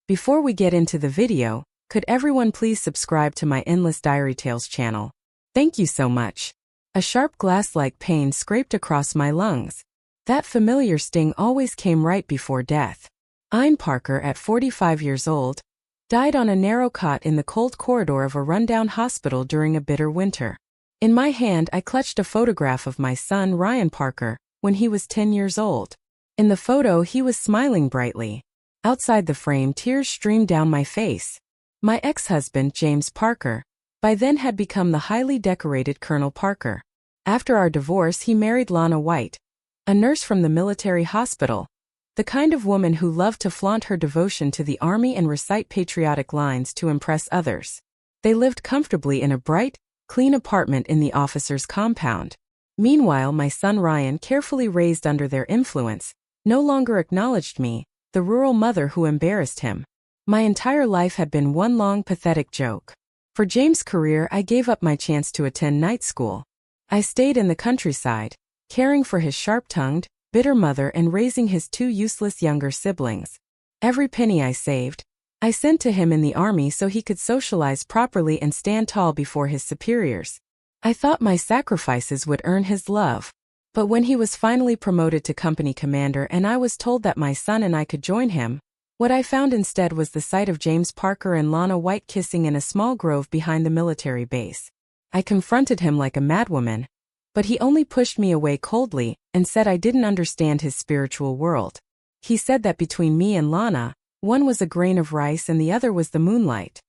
Before we get into the video, could everyone please subscribe to my Endless Diary Tales channel? Thank you so much. A sharp glass-like pain scraped across my lungs. That familiar sting always came right before death. Ian Parker, at 45 years old, died on a narrow cot in the cold corridor of a rundown hospital during a bitter winter. In my hand, I clutched a photograph of my son Ryan Parker when he was 10 years old. In the photo, he was smiling brightly. Outside the frame, tears streamed down my face. My ex-husband, James Parker, by then had become the highly decorated Colonel Parker. After our divorce, he married Lana White, a nurse from the military hospital, the kind of woman who loved to flaunt her devotion to the army and recite patriotic lines to impress others. They lived comfortably in a bright, clean apartment in the officer's compound. Meanwhile, my son Ryan, carefully raised under their influence, no longer acknowledged me, the rural mother who embarrassed him. My entire life had been one long pathetic joke. For James' career, I gave up my chance to attend night school. I stayed in the countryside, caring for his sharp-tongued, bitter mother and raising his two useless younger siblings. Every penny I saved, I sent to him in the army so he could socialize properly and stand tall before his superiors. I thought my sacrifices would earn his love. But when he was finally promoted to company commander and I was told that my son and I could join him, what I found instead was the sight of James Parker and Lana White kissing in a small grove behind the military base. I confronted him like a madwoman, but he only pushed me away coldly and said I didn't understand his spiritual world. He said that between me and Lana, one was a grain of rice and the other was the moonlight.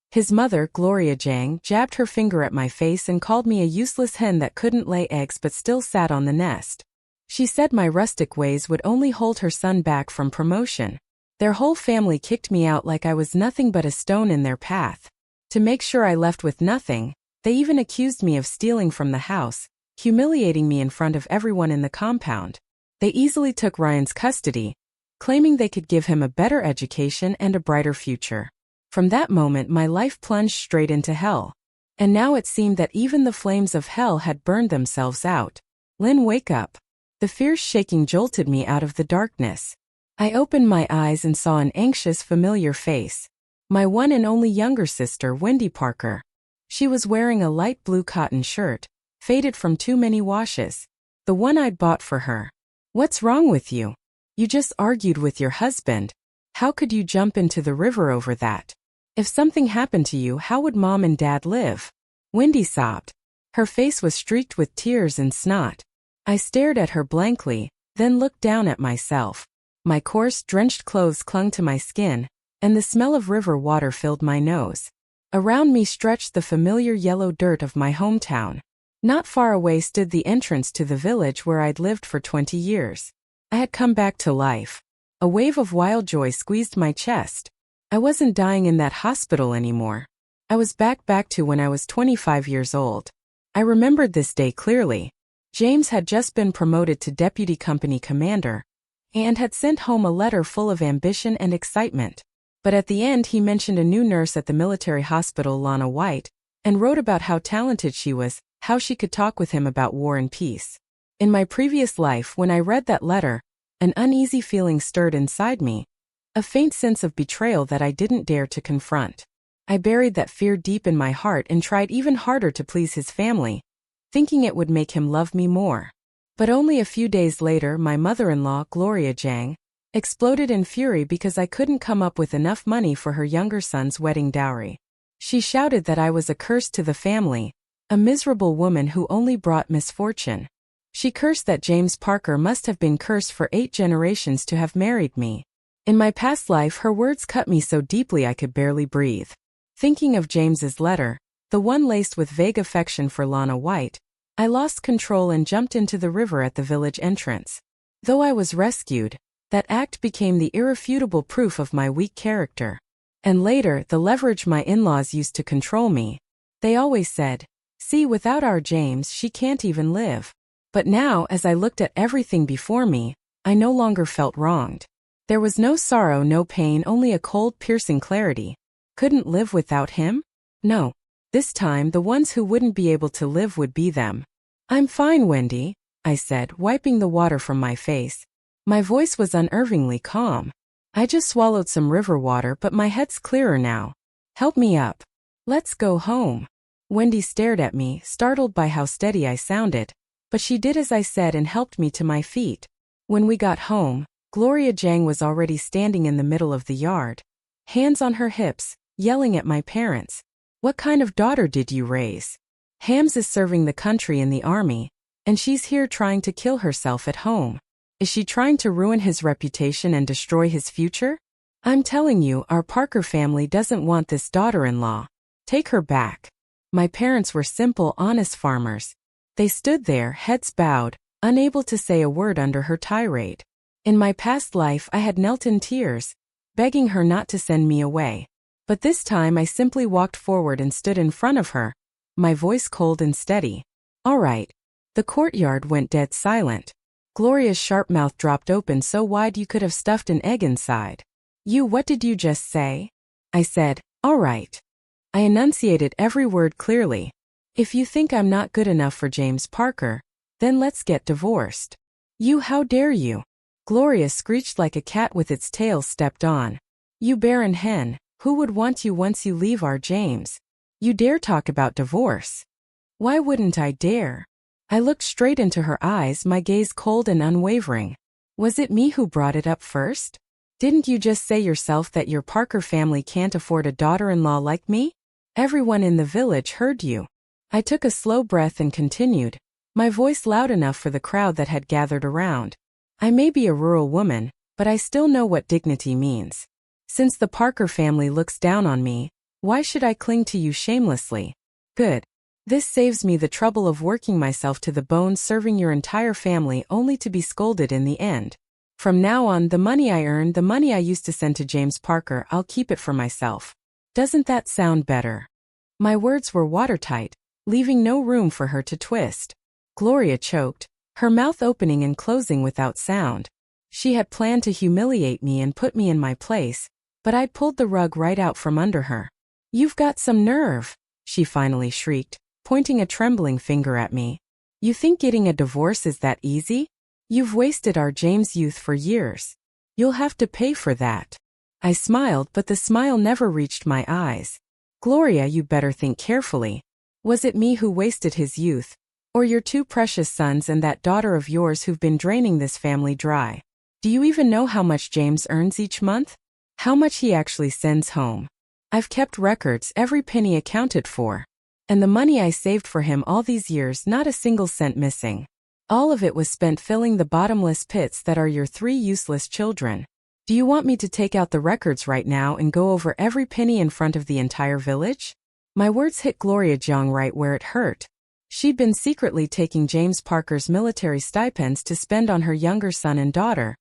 His mother, Gloria Jang, jabbed her finger at my face and called me a useless hen that couldn't lay eggs but still sat on the nest. She said my rustic ways would only hold her son back from promotion. Their whole family kicked me out like I was nothing but a stone in their path. To make sure I left with nothing, they even accused me of stealing from the house, humiliating me in front of everyone in the compound. They easily took Ryan's custody, claiming they could give him a better education and a brighter future. From that moment, my life plunged straight into hell. And now it seemed that even the flames of hell had burned themselves out. Lynn, wake up. The fierce shaking jolted me out of the darkness. I opened my eyes and saw an anxious, familiar face. My one and only younger sister, Wendy Parker. She was wearing a light blue cotton shirt, faded from too many washes. The one I'd bought for her. What's wrong with you? You just argued with your husband. How could you jump into the river over that? If something happened to you, how would Mom and Dad live? Wendy sobbed. Her face was streaked with tears and snot. I stared at her blankly, then looked down at myself. My coarse, drenched clothes clung to my skin, and the smell of river water filled my nose. Around me stretched the familiar yellow dirt of my hometown. Not far away stood the entrance to the village where I'd lived for 20 years. I had come back to life. A wave of wild joy squeezed my chest. I wasn't dying in that hospital anymore. I was back to when I was 25 years old. I remembered this day clearly. James had just been promoted to deputy company commander, and had sent home a letter full of ambition and excitement. But at the end he mentioned a new nurse at the military hospital, Lana White, and wrote about how talented she was, how she could talk with him about war and peace. In my previous life, when I read that letter, an uneasy feeling stirred inside me, a faint sense of betrayal that I didn't dare to confront. I buried that fear deep in my heart and tried even harder to please his family, thinking it would make him love me more. But only a few days later, my mother-in-law, Gloria Jang, exploded in fury because I couldn't come up with enough money for her younger son's wedding dowry. She shouted that I was a curse to the family, a miserable woman who only brought misfortune. She cursed that James Parker must have been cursed for 8 generations to have married me. In my past life, her words cut me so deeply I could barely breathe. Thinking of James's letter, the one laced with vague affection for Lana White, I lost control and jumped into the river at the village entrance. Though I was rescued, that act became the irrefutable proof of my weak character. And later, the leverage my in-laws used to control me. They always said, "See, without our James, she can't even live." But now, as I looked at everything before me, I no longer felt wronged. There was no sorrow, no pain, only a cold, piercing clarity. Couldn't live without him? No. This time, the ones who wouldn't be able to live would be them. "I'm fine, Wendy," I said, wiping the water from my face. My voice was unnervingly calm. I just swallowed some river water, but my head's clearer now. Help me up. Let's go home. Wendy stared at me, startled by how steady I sounded, but she did as I said and helped me to my feet. When we got home, Gloria Jang was already standing in the middle of the yard, hands on her hips, yelling at my parents. What kind of daughter did you raise? Hams is serving the country in the army, and she's here trying to kill herself at home. Is she trying to ruin his reputation and destroy his future? I'm telling you, our Parker family doesn't want this daughter-in-law. Take her back. My parents were simple, honest farmers. They stood there, heads bowed, unable to say a word under her tirade. In my past life, I had knelt in tears, begging her not to send me away. But this time I simply walked forward and stood in front of her, my voice cold and steady. All right. The courtyard went dead silent. Gloria's sharp mouth dropped open so wide you could have stuffed an egg inside. What did you just say? I said, all right. I enunciated every word clearly. If you think I'm not good enough for James Parker, then let's get divorced. How dare you? Gloria screeched like a cat with its tail stepped on. You barren hen, who would want you once you leave our James? You dare talk about divorce? Why wouldn't I dare? I looked straight into her eyes, my gaze cold and unwavering. Was it me who brought it up first? Didn't you just say yourself that your Parker family can't afford a daughter-in-law like me? Everyone in the village heard you. I took a slow breath and continued, my voice loud enough for the crowd that had gathered around. I may be a rural woman, but I still know what dignity means. Since the Parker family looks down on me, why should I cling to you shamelessly? Good. This saves me the trouble of working myself to the bone serving your entire family only to be scolded in the end. From now on, the money I earn, the money I used to send to James Parker, I'll keep it for myself. Doesn't that sound better? My words were watertight, leaving no room for her to twist. Gloria choked, her mouth opening and closing without sound. She had planned to humiliate me and put me in my place, but I pulled the rug right out from under her. You've got some nerve, she finally shrieked, pointing a trembling finger at me. You think getting a divorce is that easy? You've wasted our James' youth for years. You'll have to pay for that. I smiled, but the smile never reached my eyes. Gloria, you better think carefully. Was it me who wasted his youth? Or your two precious sons and that daughter of yours who've been draining this family dry? Do you even know how much James earns each month? How much he actually sends home? I've kept records, every penny accounted for. And the money I saved for him all these years, not a single cent missing. All of it was spent filling the bottomless pits that are your three useless children. Do you want me to take out the records right now and go over every penny in front of the entire village? My words hit Gloria Jang right where it hurt. She'd been secretly taking James Parker's military stipends to spend on her younger son and daughter.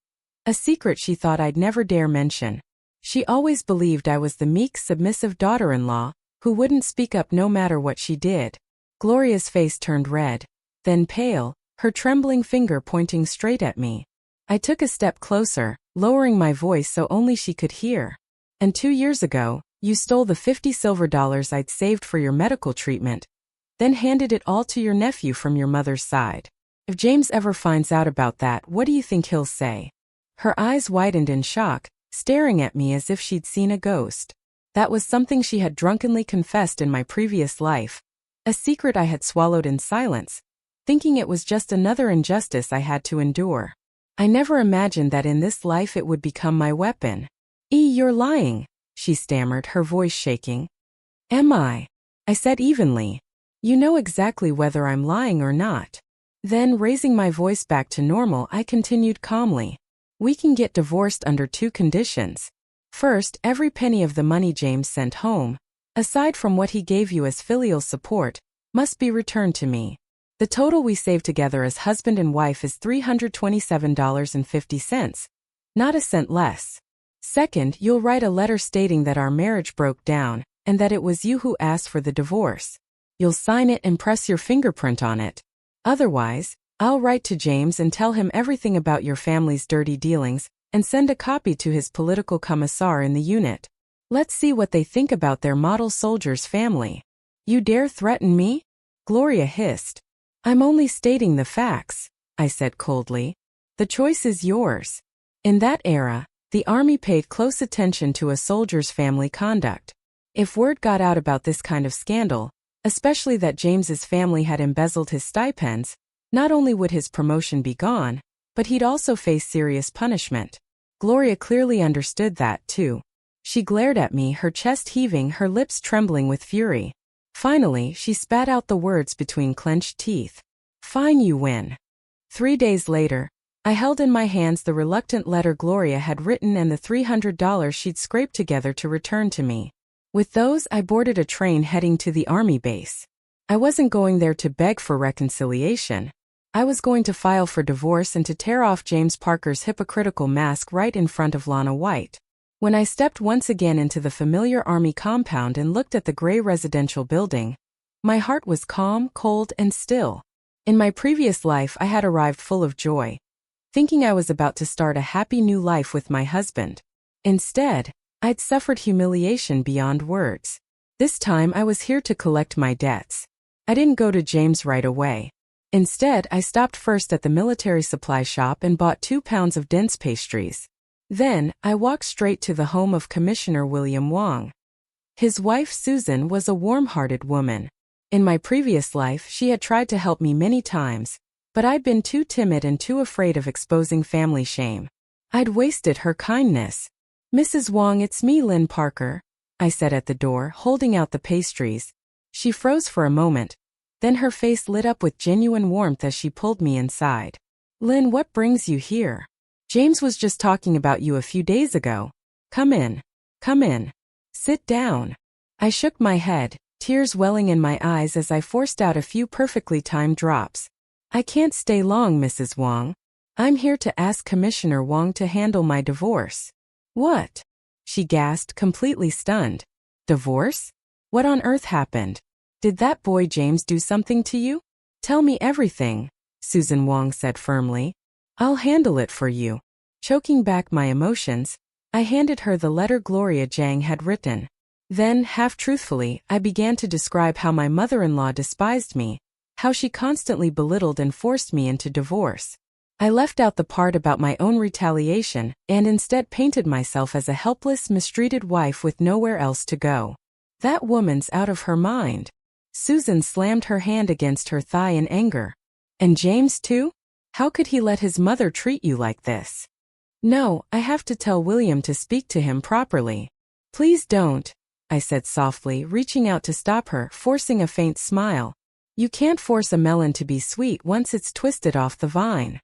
A secret she thought I'd never dare mention. She always believed I was the meek, submissive daughter-in-law, who wouldn't speak up no matter what she did. Gloria's face turned red, then pale, her trembling finger pointing straight at me. I took a step closer, lowering my voice so only she could hear. And 2 years ago, you stole the $50 silver I'd saved for your medical treatment, then handed it all to your nephew from your mother's side. If James ever finds out about that, what do you think he'll say? Her eyes widened in shock, staring at me as if she'd seen a ghost. That was something she had drunkenly confessed in my previous life. A secret I had swallowed in silence, thinking it was just another injustice I had to endure. I never imagined that in this life it would become my weapon. You're lying, she stammered, her voice shaking. Am I? I said evenly. You know exactly whether I'm lying or not. Then, raising my voice back to normal, I continued calmly. We can get divorced under 2 conditions. First, every penny of the money James sent home, aside from what he gave you as filial support, must be returned to me. The total we saved together as husband and wife is $327.50. Not a cent less. Second, you'll write a letter stating that our marriage broke down, and that it was you who asked for the divorce. You'll sign it and press your fingerprint on it. Otherwise, I'll write to James and tell him everything about your family's dirty dealings, and send a copy to his political commissar in the unit. Let's see what they think about their model soldier's family. You dare threaten me? Gloria hissed. I'm only stating the facts, I said coldly. The choice is yours. In that era, The Army paid close attention to a soldier's family conduct. If word got out about this kind of scandal, especially that James's family had embezzled his stipends, not only would his promotion be gone, but he'd also face serious punishment. Gloria clearly understood that, too. She glared at me, her chest heaving, her lips trembling with fury. Finally, she spat out the words between clenched teeth. "Fine, you win." 3 days later, I held in my hands the reluctant letter Gloria had written and the $300 she'd scraped together to return to me. With those, I boarded a train heading to the Army base. I wasn't going there to beg for reconciliation. I was going to file for divorce and to tear off James Parker's hypocritical mask right in front of Lana White. When I stepped once again into the familiar Army compound and looked at the gray residential building, my heart was calm, cold, and still. In my previous life, I had arrived full of joy, thinking I was about to start a happy new life with my husband. Instead, I'd suffered humiliation beyond words. This time, I was here to collect my debts. I didn't go to James right away. Instead, I stopped first at the military supply shop and bought 2 pounds of dense pastries. Then, I walked straight to the home of Commissioner William Wong. His wife Susan was a warm-hearted woman. In my previous life, she had tried to help me many times, but I'd been too timid and too afraid of exposing family shame. I'd wasted her kindness. "Mrs. Wong, it's me, Lynn Parker," I said at the door, holding out the pastries. She froze for a moment, then her face lit up with genuine warmth as she pulled me inside. "Lynn, what brings you here? James was just talking about you a few days ago. Come in. Come in. Sit down." I shook my head, tears welling in my eyes as I forced out a few perfectly timed drops. "I can't stay long, Mrs. Wong. I'm here to ask Commissioner Wong to handle my divorce." "What?" she gasped, completely stunned. "Divorce? What on earth happened? Did that boy James do something to you? Tell me everything," Susan Wong said firmly. "I'll handle it for you." Choking back my emotions, I handed her the letter Gloria Jang had written. Then, half-truthfully, I began to describe how my mother-in-law despised me, how she constantly belittled and forced me into divorce. I left out the part about my own retaliation and instead painted myself as a helpless, mistreated wife with nowhere else to go. "That woman's out of her mind." Susan slammed her hand against her thigh in anger. "And James too? How could he let his mother treat you like this?" "No, I have to tell William to speak to him properly." "Please don't," I said softly, reaching out to stop her, forcing a faint smile. "You can't force a melon to be sweet once it's twisted off the vine."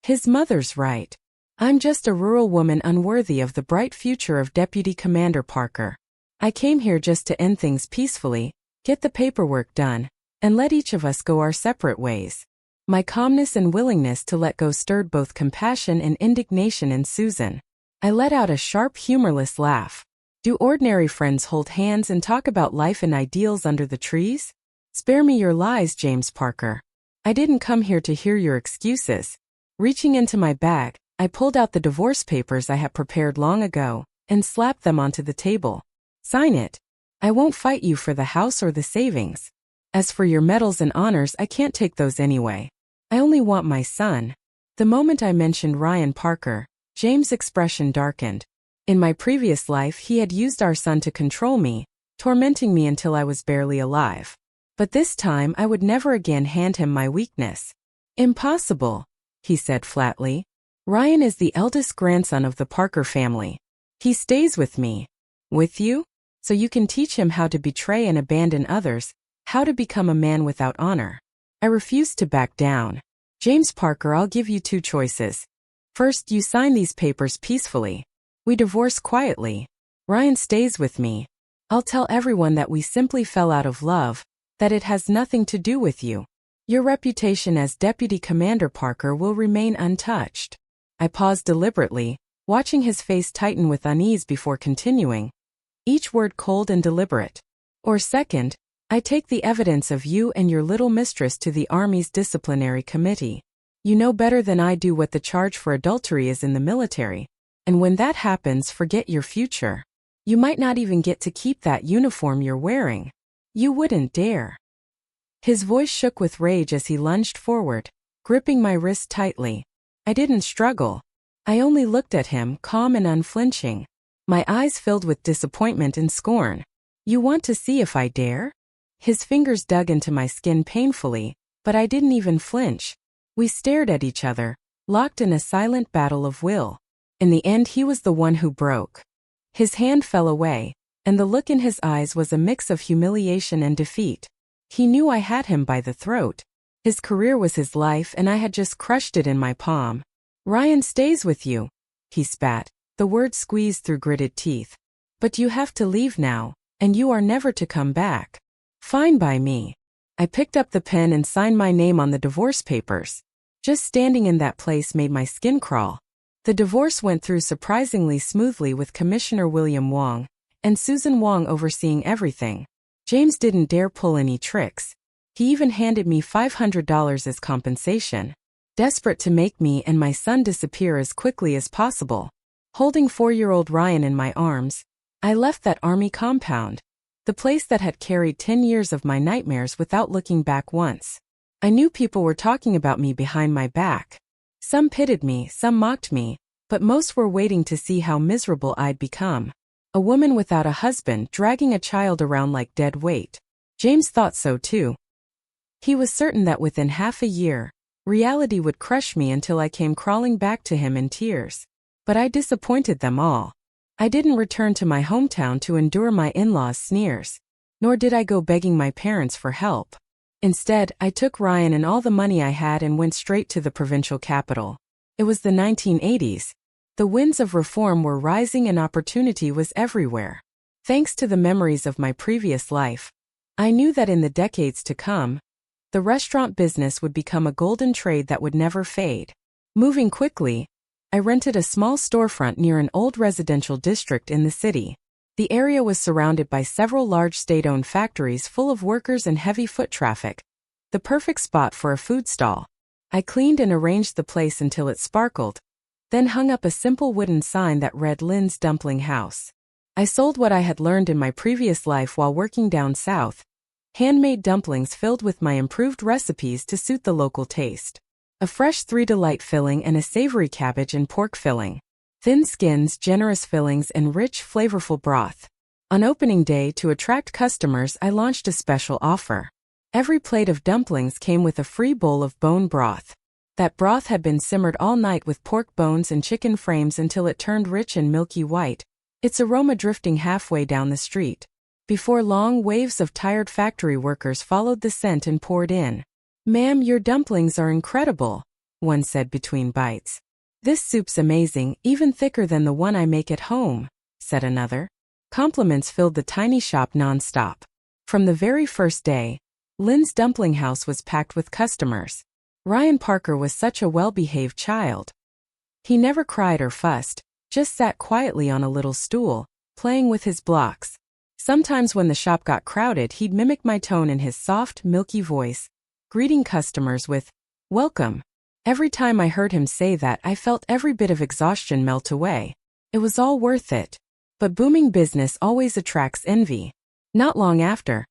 His mother's right. I'm just a rural woman unworthy of the bright future of Deputy Commander Parker. I came here just to end things peacefully, get the paperwork done, and let each of us go our separate ways. My calmness and willingness to let go stirred both compassion and indignation in Susan. I let out a sharp, humorless laugh. "Do ordinary friends hold hands and talk about life and ideals under the trees? Spare me your lies, James Parker. I didn't come here to hear your excuses." Reaching into my bag, I pulled out the divorce papers I had prepared long ago and slapped them onto the table. "Sign it. I won't fight you for the house or the savings. As for your medals and honors, I can't take those anyway. I only want my son." The moment I mentioned Ryan Parker, James' expression darkened. In my previous life, he had used our son to control me, tormenting me until I was barely alive. But this time, I would never again hand him my weakness. "Impossible," he said flatly. "Ryan is the eldest grandson of the Parker family. He stays with me. With you? So you can teach him how to betray and abandon others, how to become a man without honor." I refused to back down. "James Parker, I'll give you 2 choices. First, you sign these papers peacefully. We divorce quietly. Ryan stays with me. I'll tell everyone that we simply fell out of love, that it has nothing to do with you. Your reputation as Deputy Commander Parker will remain untouched." I paused deliberately, watching his face tighten with unease before continuing, each word cold and deliberate. "Or second, I take the evidence of you and your little mistress to the Army's disciplinary committee. You know better than I do what the charge for adultery is in the military, and when that happens, forget your future. You might not even get to keep that uniform you're wearing. You wouldn't dare." His voice shook with rage as he lunged forward, gripping my wrist tightly. I didn't struggle. I only looked at him, calm and unflinching. My eyes filled with disappointment and scorn. "You want to see if I dare?" His fingers dug into my skin painfully, but I didn't even flinch. We stared at each other, locked in a silent battle of will. In the end, he was the one who broke. His hand fell away, and the look in his eyes was a mix of humiliation and defeat. He knew I had him by the throat. His career was his life, and I had just crushed it in my palm. "Ryan stays with you," he spat, the words squeezed through gritted teeth. "But you have to leave now, and you are never to come back." "Fine by me." I picked up the pen and signed my name on the divorce papers. Just standing in that place made my skin crawl. The divorce went through surprisingly smoothly with Commissioner William Wong and Susan Wong overseeing everything. James didn't dare pull any tricks. He even handed me $500 as compensation, desperate to make me and my son disappear as quickly as possible. Holding 4-year-old Ryan in my arms, I left that army compound, the place that had carried 10 years of my nightmares without looking back once. I knew people were talking about me behind my back. Some pitied me, some mocked me, but most were waiting to see how miserable I'd become. A woman without a husband dragging a child around like dead weight. James thought so too. He was certain that within half a year, reality would crush me until I came crawling back to him in tears. But I disappointed them all. I didn't return to my hometown to endure my in-laws' sneers, nor did I go begging my parents for help. Instead, I took Ryan and all the money I had and went straight to the provincial capital. It was the 1980s. The winds of reform were rising and opportunity was everywhere. Thanks to the memories of my previous life, I knew that in the decades to come, the restaurant business would become a golden trade that would never fade. Moving quickly, I rented a small storefront near an old residential district in the city. The area was surrounded by several large state-owned factories full of workers and heavy foot traffic. The perfect spot for a food stall. I cleaned and arranged the place until it sparkled, then hung up a simple wooden sign that read Lynn's Dumpling House. I sold what I had learned in my previous life while working down south. Handmade dumplings filled with my improved recipes to suit the local taste. A fresh 3-delight filling and a savory cabbage and pork filling. Thin skins, generous fillings, and rich, flavorful broth. On opening day, to attract customers, I launched a special offer. Every plate of dumplings came with a free bowl of bone broth. That broth had been simmered all night with pork bones and chicken frames until it turned rich and milky white, its aroma drifting halfway down the street. Before long, waves of tired factory workers followed the scent and poured in. "Ma'am, your dumplings are incredible," one said between bites. "This soup's amazing, even thicker than the one I make at home," said another. Compliments filled the tiny shop non-stop. From the very first day, Lynn's Dumpling House was packed with customers. Ryan Parker was such a well-behaved child. He never cried or fussed, just sat quietly on a little stool, playing with his blocks. Sometimes when the shop got crowded, he'd mimic my tone in his soft, milky voice, greeting customers with, "Welcome." Every time I heard him say that, I felt every bit of exhaustion melt away. It was all worth it. But booming business always attracts envy. Not long after,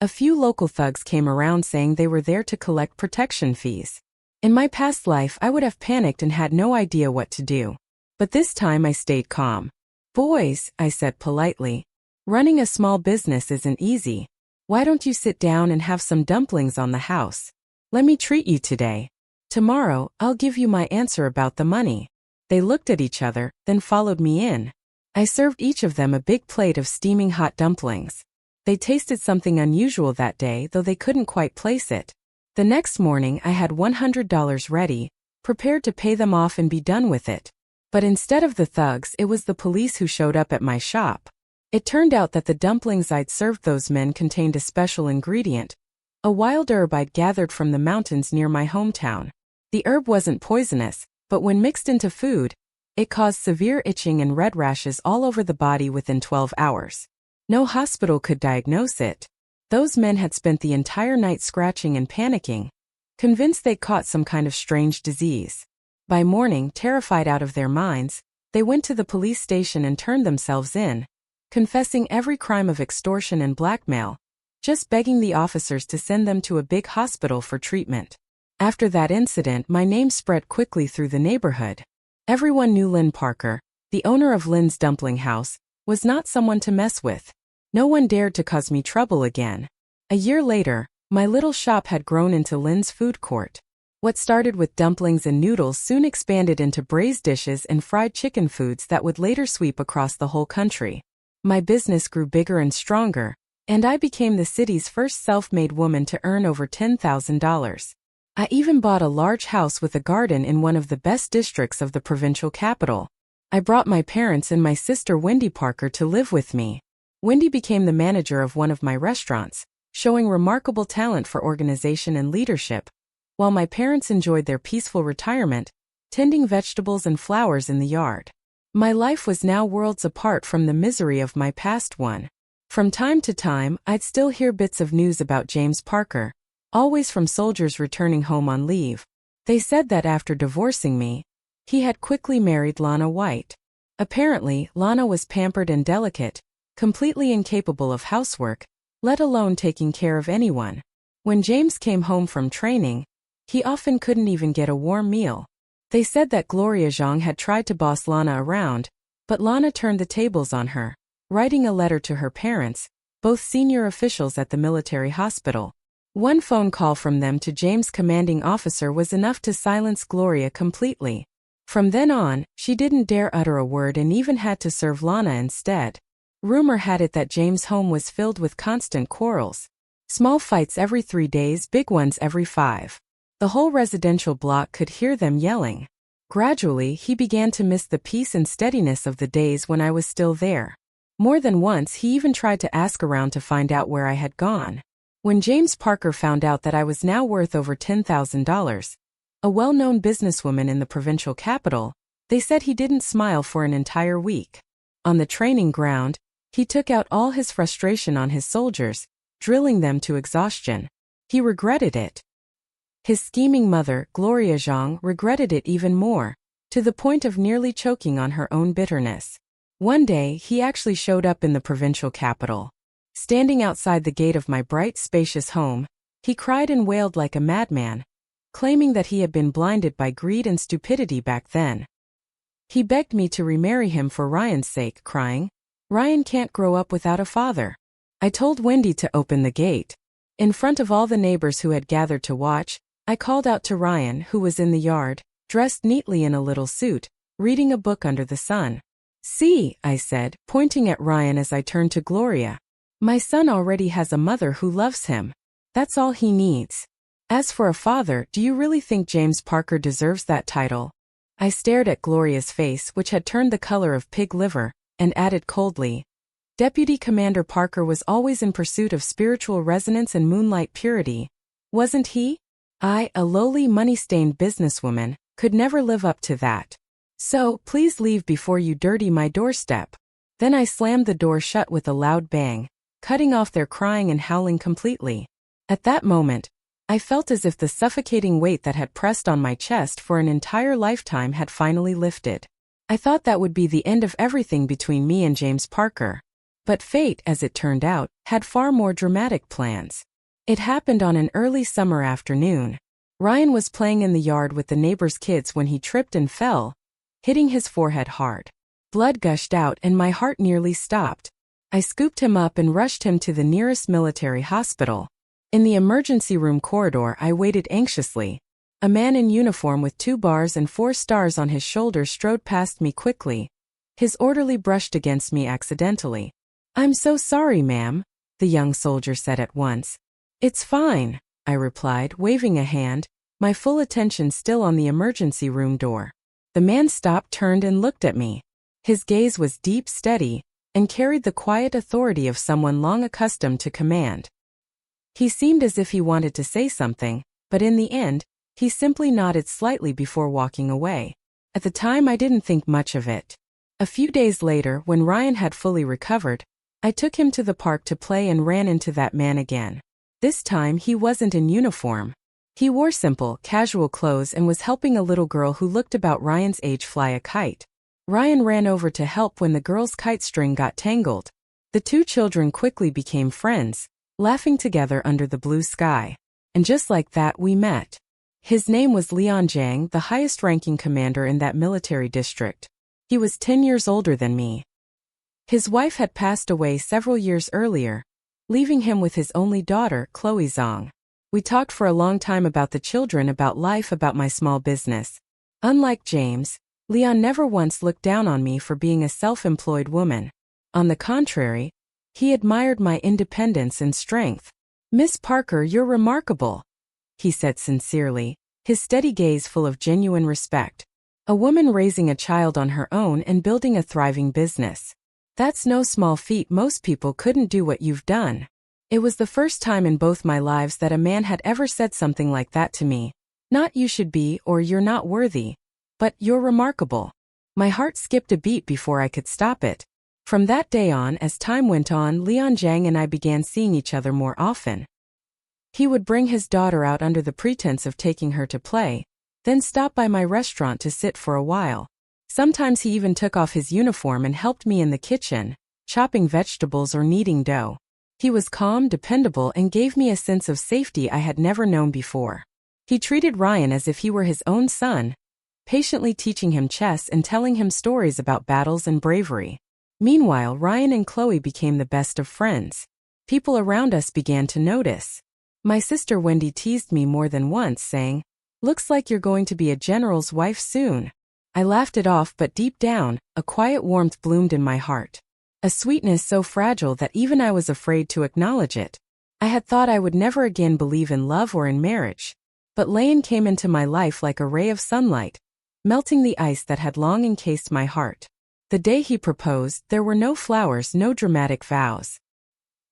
a few local thugs came around saying they were there to collect protection fees. In my past life, I would have panicked and had no idea what to do. But this time I stayed calm. "Boys," I said politely, "running a small business isn't easy. Why don't you sit down and have some dumplings on the house? Let me treat you today. Tomorrow, I'll give you my answer about the money." They looked at each other, then followed me in. I served each of them a big plate of steaming hot dumplings. They tasted something unusual that day, though they couldn't quite place it. The next morning, I had $100 ready, prepared to pay them off and be done with it. But instead of the thugs, it was the police who showed up at my shop. It turned out that the dumplings I'd served those men contained a special ingredient, a wild herb I'd gathered from the mountains near my hometown. The herb wasn't poisonous, but when mixed into food, it caused severe itching and red rashes all over the body within 12 hours. No hospital could diagnose it. Those men had spent the entire night scratching and panicking, convinced they'd caught some kind of strange disease. By morning, terrified out of their minds, they went to the police station and turned themselves in, confessing every crime of extortion and blackmail, just begging the officers to send them to a big hospital for treatment. After that incident, my name spread quickly through the neighborhood. Everyone knew Lynn Parker, the owner of Lynn's Dumpling House, was not someone to mess with. No one dared to cause me trouble again. A year later, my little shop had grown into Lynn's food court. What started with dumplings and noodles soon expanded into braised dishes and fried chicken foods that would later sweep across the whole country. My business grew bigger and stronger, and I became the city's first self-made woman to earn over $10,000. I even bought a large house with a garden in one of the best districts of the provincial capital. I brought my parents and my sister Wendy Parker to live with me. Wendy became the manager of one of my restaurants, showing remarkable talent for organization and leadership, while my parents enjoyed their peaceful retirement, tending vegetables and flowers in the yard. My life was now worlds apart from the misery of my past one. From time to time, I'd still hear bits of news about James Parker, always from soldiers returning home on leave. They said that after divorcing me, he had quickly married Lana White. Apparently, Lana was pampered and delicate, completely incapable of housework, let alone taking care of anyone. When James came home from training, he often couldn't even get a warm meal. They said that Gloria Zhang had tried to boss Lana around, but Lana turned the tables on her, writing a letter to her parents, both senior officials at the military hospital. One phone call from them to James' commanding officer was enough to silence Gloria completely. From then on, she didn't dare utter a word and even had to serve Lana instead. Rumor had it that James' home was filled with constant quarrels. Small fights every 3 days, big ones every 5. The whole residential block could hear them yelling. Gradually, he began to miss the peace and steadiness of the days when I was still there. More than once, he even tried to ask around to find out where I had gone. When James Parker found out that I was now worth over $10,000, a well-known businesswoman in the provincial capital, they said he didn't smile for an entire week. On the training ground, he took out all his frustration on his soldiers, drilling them to exhaustion. He regretted it. His scheming mother, Gloria Zhang, regretted it even more, to the point of nearly choking on her own bitterness. One day, he actually showed up in the provincial capital. Standing outside the gate of my bright, spacious home, he cried and wailed like a madman, claiming that he had been blinded by greed and stupidity back then. He begged me to remarry him for Ryan's sake, crying, "Ryan can't grow up without a father." I told Wendy to open the gate. In front of all the neighbors who had gathered to watch, I called out to Ryan, who was in the yard, dressed neatly in a little suit, reading a book under the sun. "See," I said, pointing at Ryan as I turned to Gloria. "My son already has a mother who loves him. That's all he needs. As for a father, do you really think James Parker deserves that title?" I stared at Gloria's face, which had turned the color of pig liver, and added coldly, "Deputy Commander Parker was always in pursuit of spiritual resonance and moonlight purity. Wasn't he? I, a lowly, money-stained businesswoman, could never live up to that. So, please leave before you dirty my doorstep." Then I slammed the door shut with a loud bang, cutting off their crying and howling completely. At that moment, I felt as if the suffocating weight that had pressed on my chest for an entire lifetime had finally lifted. I thought that would be the end of everything between me and James Parker. But fate, as it turned out, had far more dramatic plans. It happened on an early summer afternoon. Ryan was playing in the yard with the neighbor's kids when he tripped and fell, hitting his forehead hard. Blood gushed out and my heart nearly stopped. I scooped him up and rushed him to the nearest military hospital. In the emergency room corridor, I waited anxiously. A man in uniform with 2 bars and 4 stars on his shoulders strode past me quickly. His orderly brushed against me accidentally. "I'm so sorry, ma'am," the young soldier said at once. "It's fine," I replied, waving a hand, my full attention still on the emergency room door. The man stopped, turned and looked at me. His gaze was deep, steady, and carried the quiet authority of someone long accustomed to command. He seemed as if he wanted to say something, but in the end, he simply nodded slightly before walking away. At the time, I didn't think much of it. A few days later, when Ryan had fully recovered, I took him to the park to play and ran into that man again. This time, he wasn't in uniform. He wore simple, casual clothes and was helping a little girl who looked about Ryan's age fly a kite. Ryan ran over to help when the girl's kite string got tangled. The 2 children quickly became friends, laughing together under the blue sky. And just like that, we met. His name was Leon Zhang, the highest-ranking commander in that military district. He was 10 years older than me. His wife had passed away several years earlier, leaving him with his only daughter, Chloe Zhang. We talked for a long time about the children, about life, about my small business. Unlike James, Leon never once looked down on me for being a self-employed woman. On the contrary, he admired my independence and strength. "Miss Parker, you're remarkable," he said sincerely, his steady gaze full of genuine respect. "A woman raising a child on her own and building a thriving business. That's no small feat. Most people couldn't do what you've done." It was the first time in both my lives that a man had ever said something like that to me. Not "you should be" or "you're not worthy," but "you're remarkable." My heart skipped a beat before I could stop it. From that day on, as time went on, Leon Zhang and I began seeing each other more often. He would bring his daughter out under the pretense of taking her to play, then stop by my restaurant to sit for a while. Sometimes he even took off his uniform and helped me in the kitchen, chopping vegetables or kneading dough. He was calm, dependable, and gave me a sense of safety I had never known before. He treated Ryan as if he were his own son, patiently teaching him chess and telling him stories about battles and bravery. Meanwhile, Ryan and Chloe became the best of friends. People around us began to notice. My sister Wendy teased me more than once, saying, "Looks like you're going to be a general's wife soon." I laughed it off, but deep down, a quiet warmth bloomed in my heart. A sweetness so fragile that even I was afraid to acknowledge it. I had thought I would never again believe in love or in marriage. But Leon came into my life like a ray of sunlight, melting the ice that had long encased my heart. The day he proposed, there were no flowers, no dramatic vows.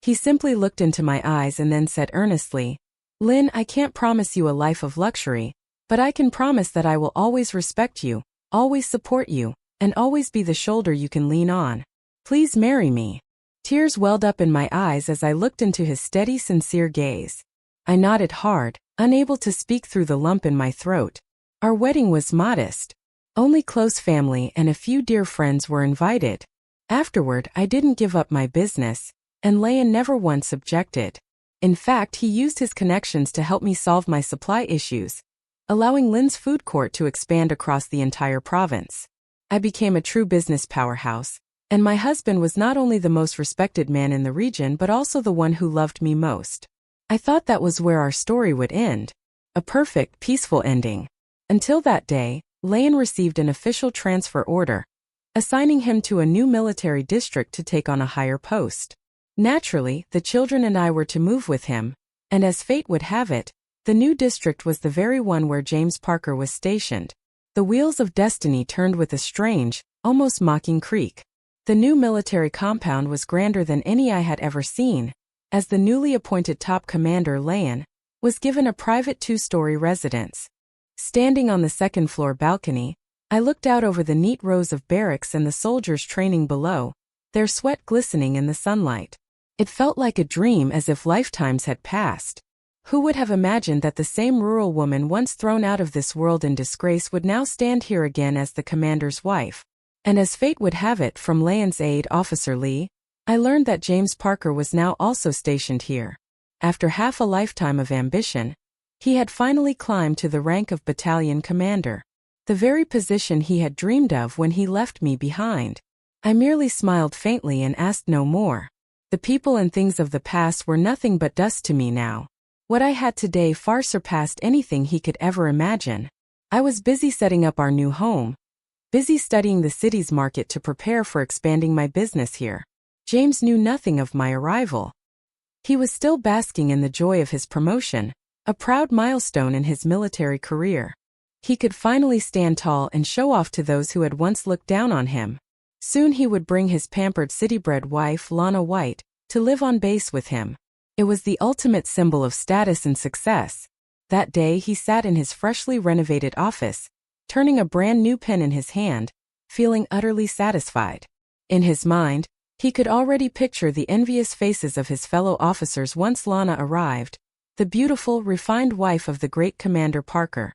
He simply looked into my eyes and then said earnestly, "Lynn, I can't promise you a life of luxury, but I can promise that I will always respect you, always support you, and always be the shoulder you can lean on. Please marry me." Tears welled up in my eyes as I looked into his steady, sincere gaze. I nodded hard, unable to speak through the lump in my throat. Our wedding was modest. Only close family and a few dear friends were invited. Afterward, I didn't give up my business, and Leon never once objected. In fact, he used his connections to help me solve my supply issues, allowing Lynn's food court to expand across the entire province. I became a true business powerhouse. And my husband was not only the most respected man in the region but also the one who loved me most. I thought that was where our story would end. A perfect, peaceful ending. Until that day, Leon received an official transfer order, assigning him to a new military district to take on a higher post. Naturally, the children and I were to move with him, and as fate would have it, the new district was the very one where James Parker was stationed. The wheels of destiny turned with a strange, almost mocking creak. The new military compound was grander than any I had ever seen, as the newly appointed top commander, Leon, was given a private 2-story residence. Standing on the second-floor balcony, I looked out over the neat rows of barracks and the soldiers training below, their sweat glistening in the sunlight. It felt like a dream, as if lifetimes had passed. Who would have imagined that the same rural woman once thrown out of this world in disgrace would now stand here again as the commander's wife? And as fate would have it, from Leon's aide, Officer Lee, I learned that James Parker was now also stationed here. After half a lifetime of ambition, he had finally climbed to the rank of battalion commander, the very position he had dreamed of when he left me behind. I merely smiled faintly and asked no more. The people and things of the past were nothing but dust to me now. What I had today far surpassed anything he could ever imagine. I was busy setting up our new home, busy studying the city's market to prepare for expanding my business here. James knew nothing of my arrival. He was still basking in the joy of his promotion, a proud milestone in his military career. He could finally stand tall and show off to those who had once looked down on him. Soon he would bring his pampered city-bred wife, Lana White, to live on base with him. It was the ultimate symbol of status and success. That day he sat in his freshly renovated office, turning a brand new pen in his hand, feeling utterly satisfied. In his mind, he could already picture the envious faces of his fellow officers once Lana arrived, the beautiful, refined wife of the great Commander Parker.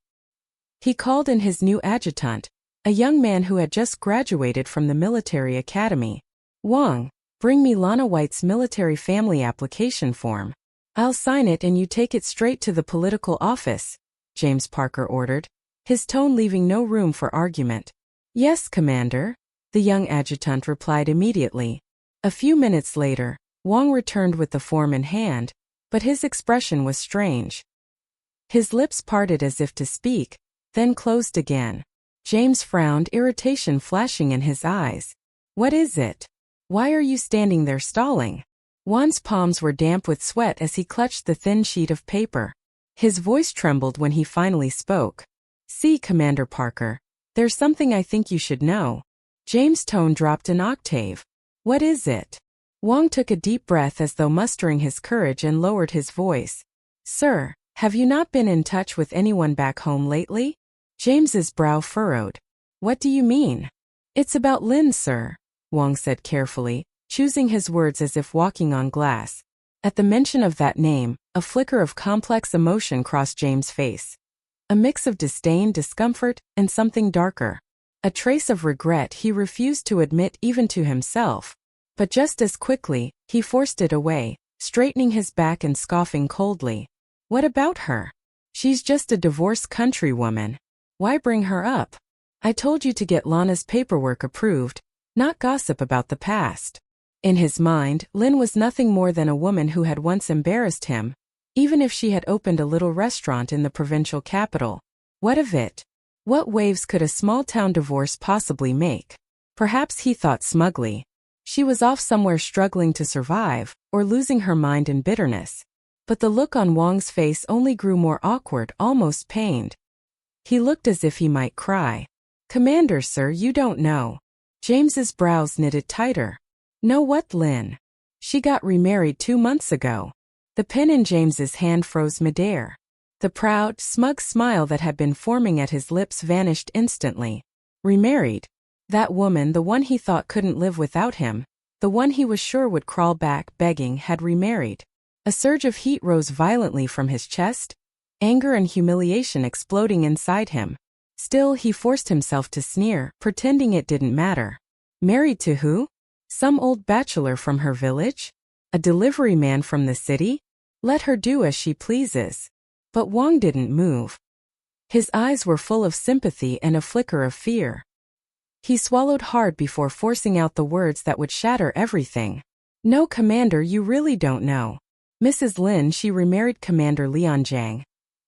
He called in his new adjutant, a young man who had just graduated from the military academy. "Wang, bring me Lana White's military family application form. I'll sign it and you take it straight to the political office," James Parker ordered, his tone leaving no room for argument. Yes, Commander, the young adjutant replied immediately. A few minutes later, Wang returned with the form in hand, but his expression was strange. His lips parted as if to speak, then closed again. James frowned, irritation flashing in his eyes. What is it? Why are you standing there stalling? Wang's palms were damp with sweat as he clutched the thin sheet of paper. His voice trembled when he finally spoke. See, Commander Parker, there's something I think you should know. James' tone dropped an octave. What is it? Wang took a deep breath as though mustering his courage and lowered his voice. Sir, have you not been in touch with anyone back home lately? James's brow furrowed. What do you mean? It's about Lynn, sir, Wang said carefully, choosing his words as if walking on glass. At the mention of that name, a flicker of complex emotion crossed James' face. A mix of disdain, discomfort, and something darker. A trace of regret he refused to admit even to himself. But just as quickly, he forced it away, straightening his back and scoffing coldly. What about her? She's just a divorced countrywoman. Why bring her up? I told you to get Lana's paperwork approved, not gossip about the past. In his mind, Lynn was nothing more than a woman who had once embarrassed him, even if she had opened a little restaurant in the provincial capital. What of it? What waves could a small-town divorce possibly make? Perhaps he thought smugly. She was off somewhere struggling to survive, or losing her mind in bitterness. But the look on Wang's face only grew more awkward, almost pained. He looked as if he might cry. Commander, sir, you don't know. James's brows knitted tighter. Know what, Lynn? She got remarried 2 months ago. The pen in James's hand froze midair. The proud, smug smile that had been forming at his lips vanished instantly. Remarried? That woman, the one he thought couldn't live without him, the one he was sure would crawl back begging, had remarried. A surge of heat rose violently from his chest, anger and humiliation exploding inside him. Still, he forced himself to sneer, pretending it didn't matter. Married to who? Some old bachelor from her village? A delivery man from the city? Let her do as she pleases. But Wang didn't move. His eyes were full of sympathy and a flicker of fear. He swallowed hard before forcing out the words that would shatter everything. No, Commander, you really don't know. Mrs. Lin, she remarried Commander Lian Jiang,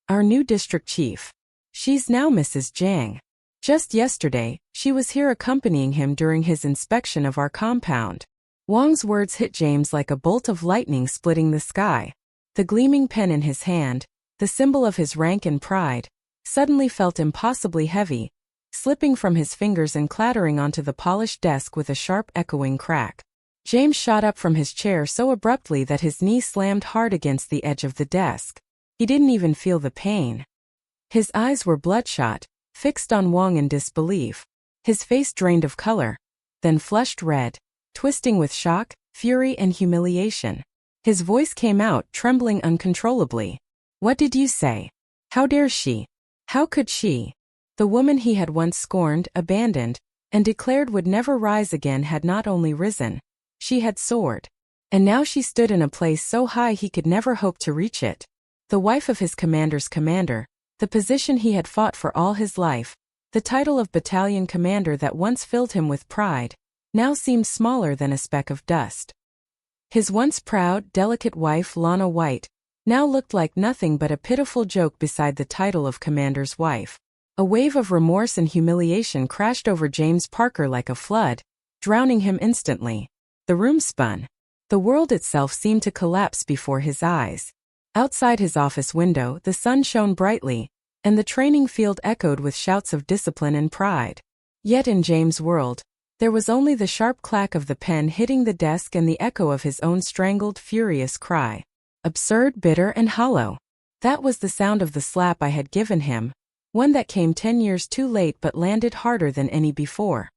our new district chief. She's now Mrs. Jiang. Just yesterday, she was here accompanying him during his inspection of our compound. Wang's words hit James like a bolt of lightning splitting the sky. The gleaming pen in his hand, the symbol of his rank and pride, suddenly felt impossibly heavy, slipping from his fingers and clattering onto the polished desk with a sharp echoing crack. James shot up from his chair so abruptly that his knee slammed hard against the edge of the desk. He didn't even feel the pain. His eyes were bloodshot, fixed on Wang in disbelief. His face drained of color, then flushed red, twisting with shock, fury, and humiliation. His voice came out, trembling uncontrollably. What did you say? How dare she? How could she? The woman he had once scorned, abandoned, and declared would never rise again had not only risen, she had soared. And now she stood in a place so high he could never hope to reach it. The wife of his commander's commander, the position he had fought for all his life, the title of battalion commander that once filled him with pride, now seemed smaller than a speck of dust. His once proud, delicate wife, Lana White, now looked like nothing but a pitiful joke beside the title of commander's wife. A wave of remorse and humiliation crashed over James Parker like a flood, drowning him instantly. The room spun. The world itself seemed to collapse before his eyes. Outside his office window, the sun shone brightly, and the training field echoed with shouts of discipline and pride. Yet in James' world, there was only the sharp clack of the pen hitting the desk and the echo of his own strangled, furious cry. Absurd, bitter, and hollow. That was the sound of the slap I had given him, one that came 10 years too late but landed harder than any before.